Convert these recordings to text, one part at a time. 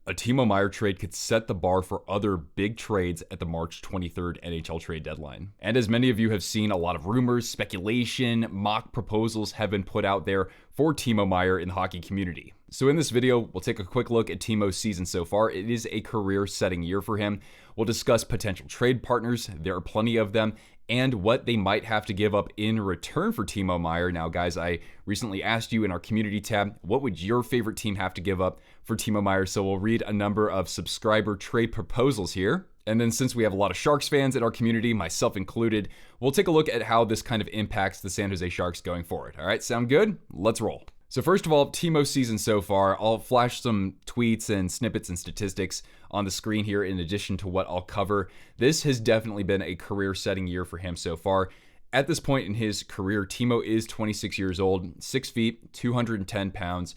a Timo Meier trade could set the bar for other big trades at the March 23rd NHL trade deadline. And as many of you have seen, a lot of rumors, speculation, mock proposals have been put out there for Timo Meier in the hockey community. So in this video, we'll take a quick look at Timo's season so far. It is a career-setting year for him. We'll discuss potential trade partners, there are plenty of them, and what they might have to give up in return for Timo Meier. Now, guys, I recently asked you in our community tab, what would your favorite team have to give up for Timo Meier? So we'll read a number of subscriber trade proposals here. And then since we have a lot of Sharks fans in our community, myself included, we'll take a look at how this kind of impacts the San Jose Sharks going forward. All right, sound good? Let's roll. So first of all, Timo's season so far, I'll flash some tweets and snippets and statistics on the screen here in addition to what I'll cover. This has definitely been a career-setting year for him so far. At this point in his career, Timo is 26 years old, 6 feet, 210 pounds,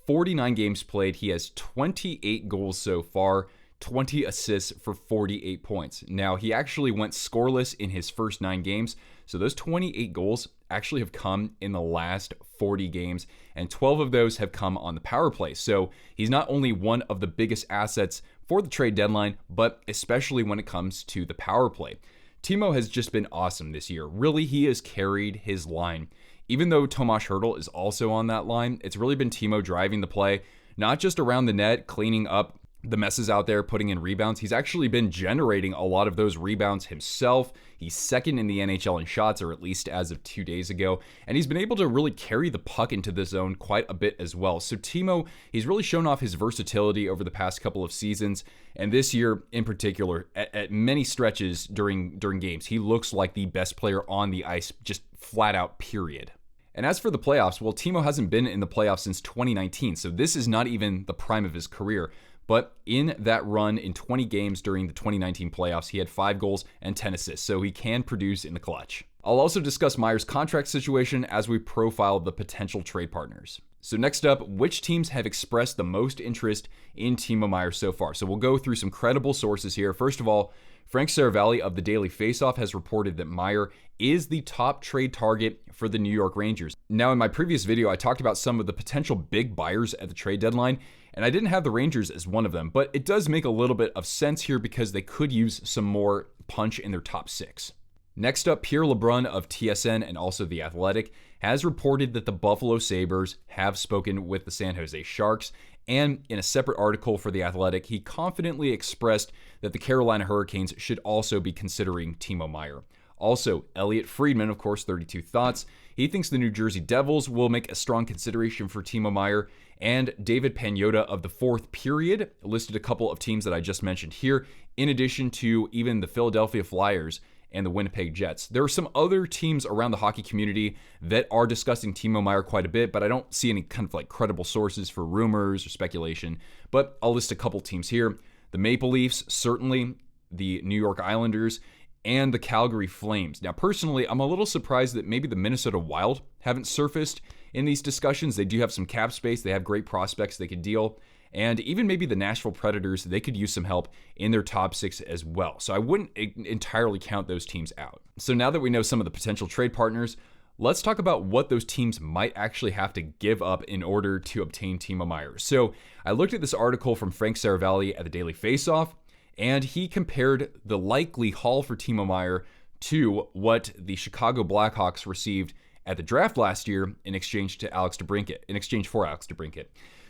49 games played. He has 28 goals so far, 20 assists for 48 points. Now, he actually went scoreless in his first 9 games, so those 28 goals actually have come in the last 40 games, and 12 of those have come on the power play. So he's not only one of the biggest assets for the trade deadline, but especially when it comes to the power play. Timo has just been awesome this year. Really, he has carried his line. Even though Tomas Hertl is also on that line, it's really been Timo driving the play, not just around the net, cleaning up the messes out there, putting in rebounds. He's actually been generating a lot of those rebounds himself. He's second in the NHL in shots, or at least as of 2 days ago. And he's been able to really carry the puck into the zone quite a bit as well. So Timo, he's really shown off his versatility over the past couple of seasons. And this year in particular, at many stretches during games, he looks like the best player on the ice, just flat out, period. And as for the playoffs, well, Timo hasn't been in the playoffs since 2019. So this is not even the prime of his career. But in that run in 20 games during the 2019 playoffs, he had 5 goals and 10 assists, so he can produce in the clutch. I'll also discuss Meier's contract situation as we profile the potential trade partners. So next up, which teams have expressed the most interest in Timo Meier so far? So we'll go through some credible sources here. First of all, Frank Saravalli of the Daily Faceoff has reported that Meier is the top trade target for the New York Rangers. Now, in my previous video, I talked about some of the potential big buyers at the trade deadline, and I didn't have the Rangers as one of them, but it does make a little bit of sense here because they could use some more punch in their top 6. Next up, Pierre LeBrun of TSN and also The Athletic has reported that the Buffalo Sabres have spoken with the San Jose Sharks, and in a separate article for The Athletic, he confidently expressed that the Carolina Hurricanes should also be considering Timo Meier. Also, Elliot Friedman, of course, 32 Thoughts, he thinks the New Jersey Devils will make a strong consideration for Timo Meier, and David Pagnotta of the Fourth Period listed a couple of teams that I just mentioned here, in addition to even the Philadelphia Flyers and the Winnipeg Jets. There are some other teams around the hockey community that are discussing Timo Meier quite a bit, but I don't see any kind of like credible sources for rumors or speculation. But I'll list a couple teams here. The Maple Leafs, certainly, the New York Islanders, and the Calgary Flames. Now, personally, I'm a little surprised that maybe the Minnesota Wild haven't surfaced in these discussions. They do have some cap space. They have great prospects they could deal. And even maybe the Nashville Predators, they could use some help in their top 6 as well. So I wouldn't entirely count those teams out. So now that we know some of the potential trade partners, let's talk about what those teams might actually have to give up in order to obtain Timo Meier. So I looked at this article from Frank Saravalli at the Daily Faceoff, and he compared the likely haul for Timo Meier to what the Chicago Blackhawks received at the draft last year in exchange for Alex DeBrincat.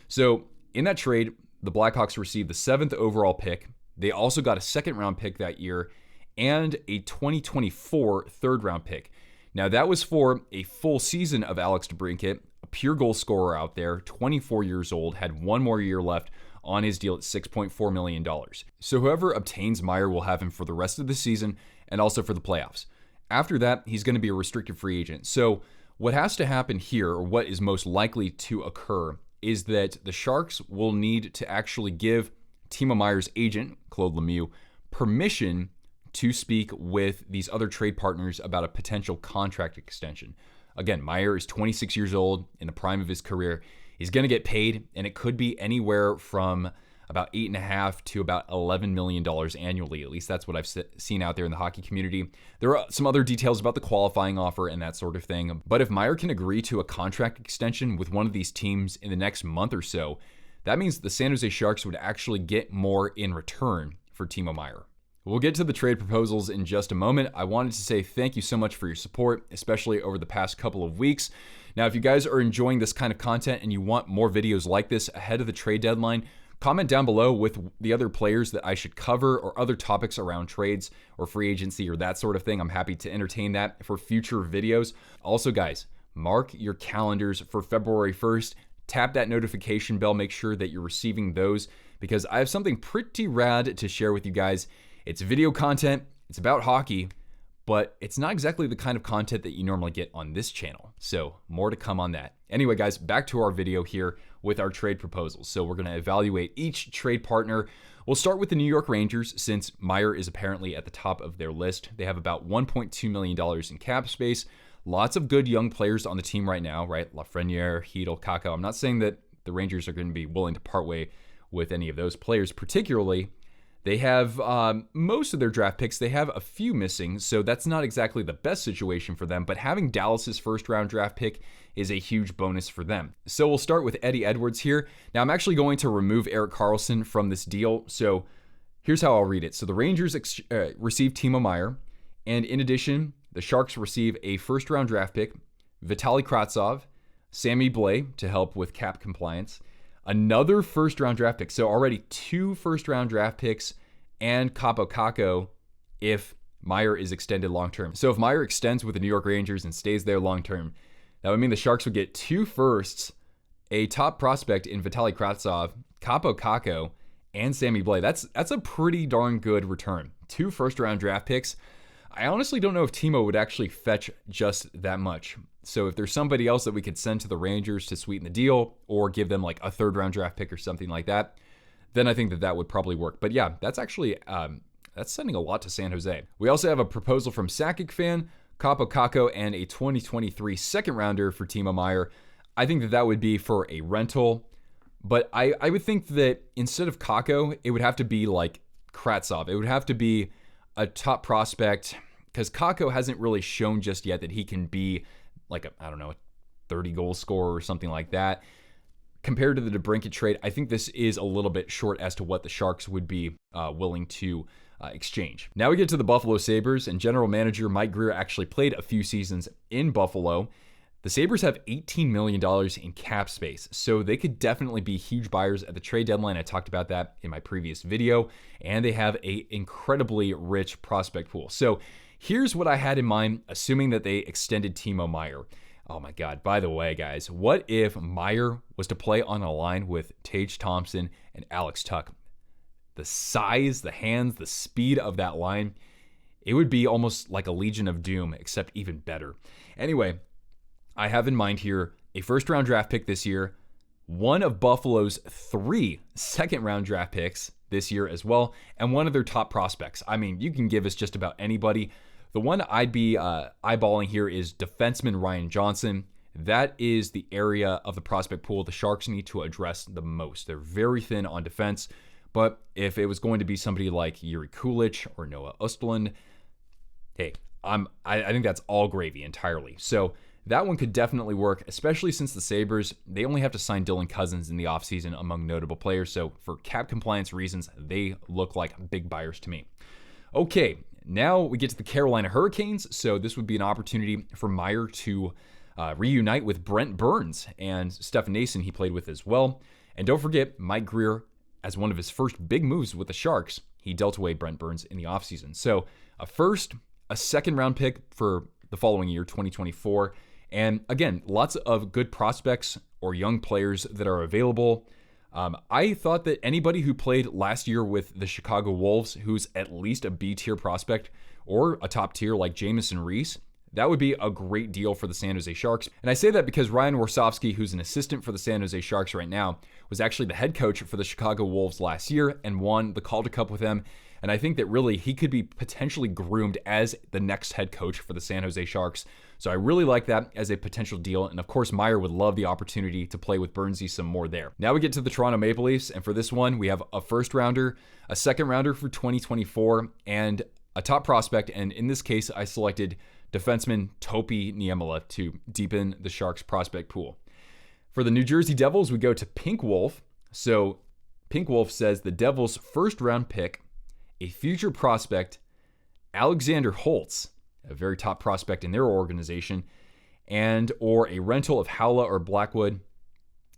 So in that trade, the Blackhawks received the 7th overall pick. They also got a 2nd round pick that year and a 2024 3rd round pick. Now that was for a full season of Alex DeBrincat, a pure goal scorer out there, 24 years old, had 1 more year left on his deal at $6.4 million. So whoever obtains Meier will have him for the rest of the season and also for the playoffs. After that, he's going to be a restricted free agent. So what has to happen here, or what is most likely to occur, is that the Sharks will need to actually give Timo Meier's agent, Claude Lemieux, permission to speak with these other trade partners about a potential contract extension. Again, Meier is 26 years old, in the prime of his career. He's going to get paid, and it could be anywhere from about $8.5 to about $11 million annually. At least that's what I've seen out there in the hockey community. There are some other details about the qualifying offer and that sort of thing. But if Meier can agree to a contract extension with one of these teams in the next month or so, that means the San Jose Sharks would actually get more in return for Timo Meier. We'll get to the trade proposals in just a moment. I wanted to say thank you so much for your support, especially over the past couple of weeks. Now, if you guys are enjoying this kind of content and you want more videos like this ahead of the trade deadline, comment down below with the other players that I should cover or other topics around trades or free agency or that sort of thing. I'm happy to entertain that for future videos. Also, guys, mark your calendars for February 1st. Tap that notification bell. Make sure that you're receiving those because I have something pretty rad to share with you guys. It's video content, it's about hockey, but it's not exactly the kind of content that you normally get on this channel. So more to come on that. Anyway, guys, back to our video here with our trade proposals. So we're going to evaluate each trade partner. We'll start with the New York Rangers since Meier is apparently at the top of their list. They have about $1.2 million in cap space. Lots of good young players on the team right now, right? Lafreniere, Hedel, Kakko. I'm not saying that the Rangers are going to be willing to part way with any of those players, particularly. They have most of their draft picks. They have a few missing, so that's not exactly the best situation for them, but having Dallas's first-round draft pick is a huge bonus for them. So we'll start with Eddie Edwards here. Now, I'm actually going to remove Erik Karlsson from this deal, so here's how I'll read it. So the Rangers receive Timo Meier, and in addition, the Sharks receive a first-round draft pick, Vitaly Kravtsov, Sammy Blais to help with cap compliance, another first-round draft pick. So already 2 first-round draft picks and Kaapo Kakko if Meier is extended long-term. So if Meier extends with the New York Rangers and stays there long-term, that would mean the Sharks would get 2 firsts, a top prospect in Vitaly Kravtsov, Kaapo Kakko, and Sammy Blais. That's a pretty darn good return. 2 first-round draft picks. I honestly don't know if Timo would actually fetch just that much. So if there's somebody else that we could send to the Rangers to sweeten the deal or give them like a 3rd-round draft pick or something like that, then I think that would probably work. But yeah, that's actually, that's sending a lot to San Jose. We also have a proposal from Sakic fan, Kaapo Kakko, and a 2023 second-rounder for Timo Meier. I think that would be for a rental, but I would think that instead of Kakko, it would have to be like Kravtsov. It would have to be a top prospect because Kakko hasn't really shown just yet that he can be like a 30-goal scorer or something like that. Compared to the DeBrincat trade, I think this is a little bit short as to what the Sharks would be willing to exchange. Now we get to the Buffalo Sabres, and general manager Mike Grier actually played a few seasons in Buffalo. The Sabres have $18 million in cap space, so they could definitely be huge buyers at the trade deadline. I talked about that in my previous video, and they have an incredibly rich prospect pool. So here's what I had in mind, assuming that they extended Timo Meier. Oh my God, by the way, guys, what if Meier was to play on a line with Tage Thompson and Alex Tuch? The size, the hands, the speed of that line, it would be almost like a Legion of Doom, except even better. Anyway, I have in mind here a first-round draft pick this year, one of Buffalo's 3 second-round draft picks this year as well, and one of their top prospects. I mean, you can give us just about anybody. The one I'd be eyeballing here is defenseman Ryan Johnson. That is the area of the prospect pool the Sharks need to address the most. They're very thin on defense, but if it was going to be somebody like Yuri Kulich or Noah Östlund, hey, I think that's all gravy entirely. So that one could definitely work, especially since the Sabres, they only have to sign Dylan Cousins in the offseason among notable players. So for cap compliance reasons, they look like big buyers to me. Okay, now we get to the Carolina Hurricanes. So this would be an opportunity for Meier to reunite with Brent Burns and Stefan Noesen he played with as well. And don't forget, Mike Grier, as one of his first big moves with the Sharks, he dealt away Brent Burns in the offseason. So a second round pick for the following year, 2024. And again, lots of good prospects or young players that are available. I thought that anybody who played last year with the Chicago Wolves, who's at least a B-tier prospect or a top tier like Jamison Reese, that would be a great deal for the San Jose Sharks. And I say that because Ryan Warsofsky, who's an assistant for the San Jose Sharks right now, was actually the head coach for the Chicago Wolves last year and won the Calder Cup with them. And I think that really he could be potentially groomed as the next head coach for the San Jose Sharks. So I really like that as a potential deal. And of course, Meier would love the opportunity to play with Burnsy some more there. Now we get to the Toronto Maple Leafs. And for this one, we have a first rounder, a second rounder for 2024, and a top prospect. And in this case, I selected defenseman Topi Niemela to deepen the Sharks prospect pool. For the New Jersey Devils, we go to Pink Wolf. So Pink Wolf says the Devils' first round pick, a future prospect, Alexander Holtz, a very top prospect in their organization, and or a rental of Howla or Blackwood.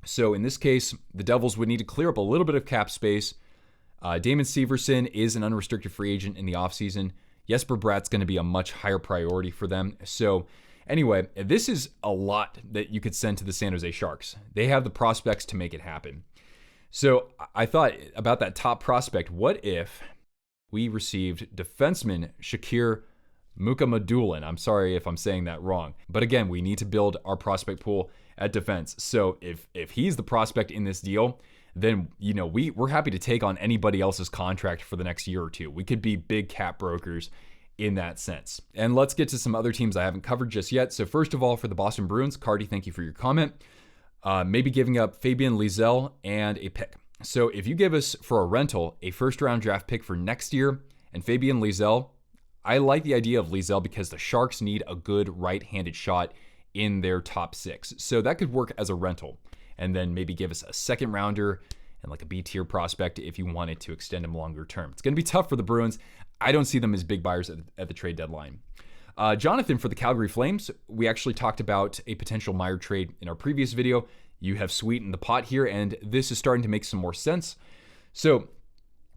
So in this case, the Devils would need to clear up a little bit of cap space. Damon Severson is an unrestricted free agent in the offseason. Jesper Bratt's going to be a much higher priority for them. So anyway, this is a lot that you could send to the San Jose Sharks. They have the prospects to make it happen. So I thought about that top prospect. What if we received defenseman Shakir Mukhamadullin? I'm sorry if I'm saying that wrong. But again, we need to build our prospect pool at defense. So if he's the prospect in this deal, then we're happy to take on anybody else's contract for the next year or two. We could be big cap brokers in that sense. And let's get to some other teams I haven't covered just yet. So first of all, for the Boston Bruins, Cardi, thank you for your comment. Maybe giving up Fabian Lysell and a pick. So if you give us for a rental a first-round draft pick for next year and Fabian Lysell, I like the idea of Lysell because the Sharks need a good right-handed shot in their top six. So that could work as a rental. And then maybe give us a second rounder and like a B-tier prospect if you wanted to extend him longer term. It's going to be tough for the Bruins. I don't see them as big buyers at the trade deadline. Jonathan, for the Calgary Flames, we actually talked about a potential Meier trade in our previous video. You have sweetened the pot here, and this is starting to make some more sense. So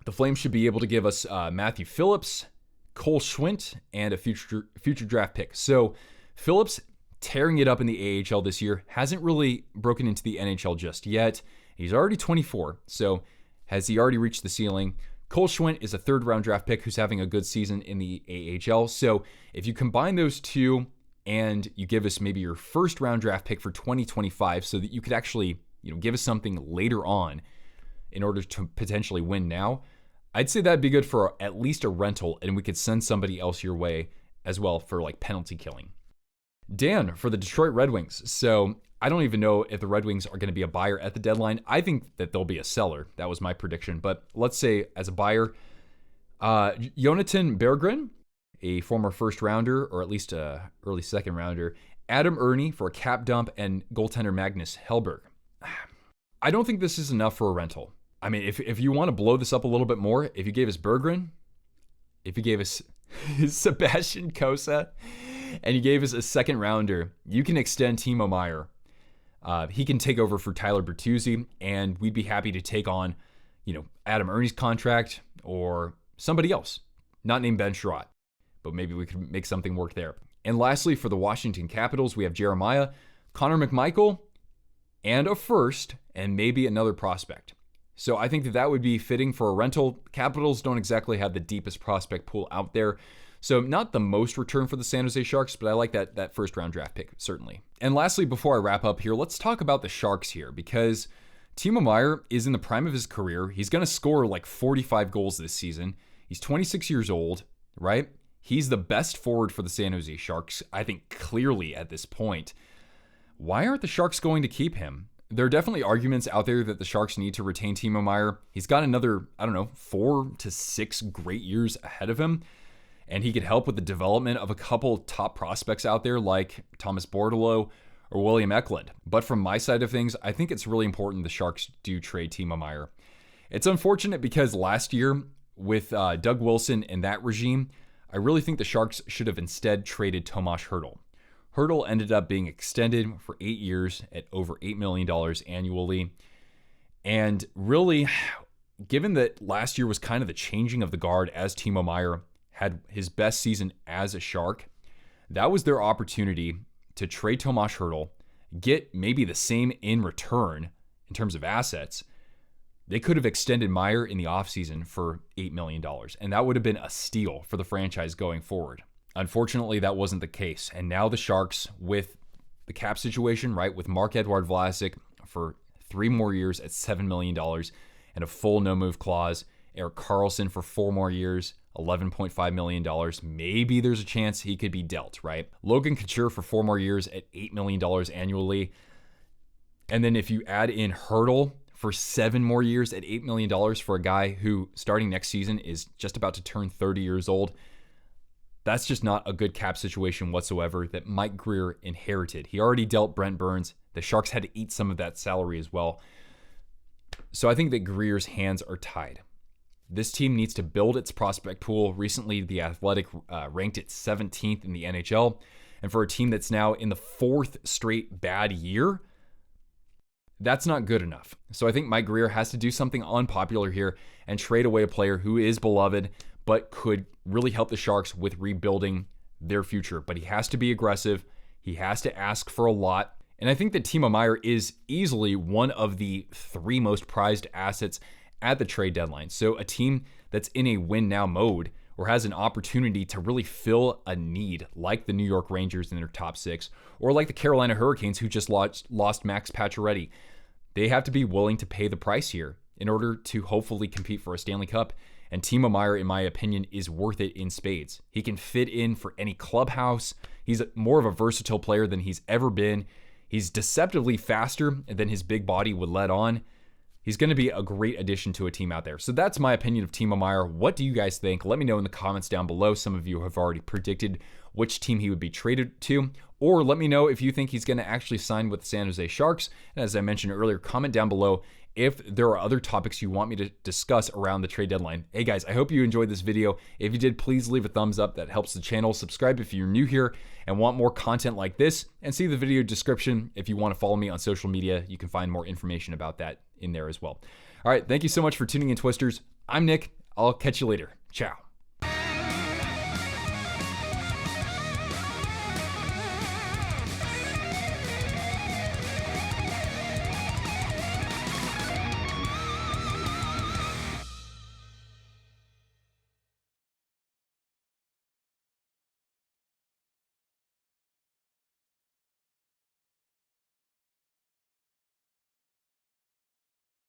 the Flames should be able to give us Matthew Phillips, Cole Schwindt, and a future draft pick. So Phillips, tearing it up in the AHL this year, hasn't really broken into the NHL just yet. He's already 24, so has he already reached the ceiling? Cole Schwindt is a third-round draft pick who's having a good season in the AHL. So if you combine those two and you give us maybe your first-round draft pick for 2025 so that you could actually give us something later on in order to potentially win now, I'd say that'd be good for at least a rental, and we could send somebody else your way as well for like penalty killing. Dan, for the Detroit Red Wings. So I don't even know if the Red Wings are going to be a buyer at the deadline. I think that they'll be a seller. That was my prediction. But let's say as a buyer, Jonathan Berggren, a former first rounder, or at least a early second rounder, Adam Ernie for a cap dump, and goaltender Magnus Hellberg. I don't think this is enough for a rental. I mean, if you want to blow this up a little bit more, if you gave us Berggren, if you gave us Sebastian Cossa, and you gave us a second rounder, you can extend Timo Meier. He can take over for Tyler Bertuzzi, and we'd be happy to take on, Adam Ernie's contract or somebody else, not named Ben Sherratt, but maybe we could make something work there. And lastly, for the Washington Capitals, we have Jeremiah, Connor McMichael, and a first, and maybe another prospect. So I think that would be fitting for a rental. Capitals don't exactly have the deepest prospect pool out there. So not the most return for the San Jose Sharks, but I like that first round draft pick, certainly. And lastly, before I wrap up here, let's talk about the Sharks here, because Timo Meier is in the prime of his career. He's going to score like 45 goals this season. He's 26 years old, right? He's the best forward for the San Jose Sharks, I think clearly at this point. Why aren't the Sharks going to keep him? There are definitely arguments out there that the Sharks need to retain Timo Meier. He's got another, 4 to 6 great years ahead of him. And he could help with the development of a couple top prospects out there like Thomas Bordeleau or William Eklund. But from my side of things, I think it's really important the Sharks do trade Timo Meier. It's unfortunate because last year with Doug Wilson and that regime, I really think the Sharks should have instead traded Tomas Hertl. Hertl ended up being extended for 8 years at over $8 million annually. And really, given that last year was kind of the changing of the guard as Timo Meier had his best season as a Shark, that was their opportunity to trade Tomas Hertl, get maybe the same in return in terms of assets. They could have extended Meier in the offseason for $8 million, and that would have been a steal for the franchise going forward. Unfortunately, that wasn't the case, and now the Sharks, with the cap situation, right, with Marc-Edouard Vlasic for 3 more years at $7 million and a full no-move clause, Erik Karlsson for 4 more years, $11.5 million. Maybe there's a chance he could be dealt, right? Logan Couture for 4 more years at $8 million annually. And then if you add in Hertl for 7 more years at $8 million for a guy who, starting next season, is just about to turn 30 years old, that's just not a good cap situation whatsoever that Mike Grier inherited. He already dealt Brent Burns. The Sharks had to eat some of that salary as well. So I think that Greer's hands are tied. This team needs to build its prospect pool. Recently, The Athletic ranked it 17th in the NHL. And for a team that's now in the 4th straight bad year, that's not good enough. So I think Mike Grier has to do something unpopular here and trade away a player who is beloved, but could really help the Sharks with rebuilding their future. But he has to be aggressive. He has to ask for a lot. And I think that Timo Meier is easily one of the 3 most prized assets at the trade deadline. So a team that's in a win now mode or has an opportunity to really fill a need, like the New York Rangers in their top 6, or like the Carolina Hurricanes who just lost Max Pacioretty, they have to be willing to pay the price here in order to hopefully compete for a Stanley Cup. And Timo Meier, in my opinion, is worth it in spades. He can fit in for any clubhouse. He's more of a versatile player than he's ever been. He's deceptively faster than his big body would let on. He's going to be a great addition to a team out there. So that's my opinion of Timo Meier. What do you guys think? Let me know in the comments down below. Some of you have already predicted which team he would be traded to. Or let me know if you think he's going to actually sign with the San Jose Sharks. And as I mentioned earlier, comment down below if there are other topics you want me to discuss around the trade deadline. Hey guys, I hope you enjoyed this video. If you did, please leave a thumbs up. That helps the channel. Subscribe if you're new here and want more content like this. And see the video description if you want to follow me on social media. You can find more information about that in there as well. All right, thank you so much for tuning in, Twisters. I'm Nick. I'll catch you later. Ciao.